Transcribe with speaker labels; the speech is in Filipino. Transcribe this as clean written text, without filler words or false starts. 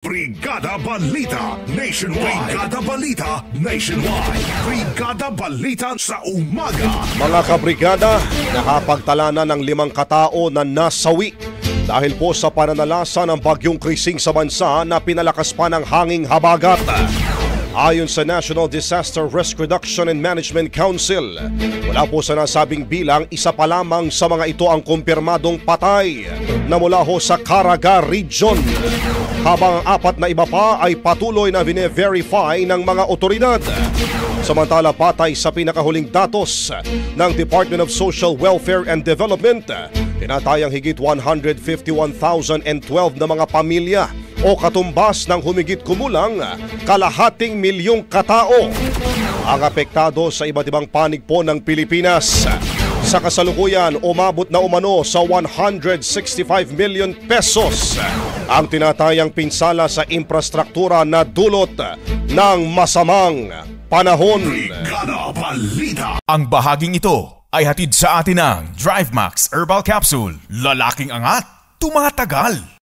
Speaker 1: Brigada Balita Nationwide. Brigada Balita Nationwide. Brigada Balita sa umaga.
Speaker 2: Mga kabrigada, nakapagtala na ng 5 katao na nasawi dahil po sa pananalasa ng bagyong Krising sa bansa na pinalakas pa ng hanging habagat. Ayon sa National Disaster Risk Reduction and Management Council, wala po sa nasabing bilang, isa pa lamang sa mga ito ang kumpirmadong patay na mula ho sa Caraga Region, habang ang 4 na iba pa ay patuloy na vine-verify ng mga otoridad. Samantala, patay sa pinakahuling datos ng Department of Social Welfare and Development, tinatayang higit 151,012 na mga pamilya o katumbas ng humigit kumulang 250,000 katao ang apektado sa iba't ibang panig po ng Pilipinas. Sa kasalukuyan, umabot na umano sa 165 million pesos ang tinatayang pinsala sa infrastruktura na dulot ng masamang panahon.
Speaker 1: Brigada Balita.
Speaker 3: Ang bahaging ito ay hatid sa atin ng DriveMax Herbal Capsule. Lalaking angat, tumatagal.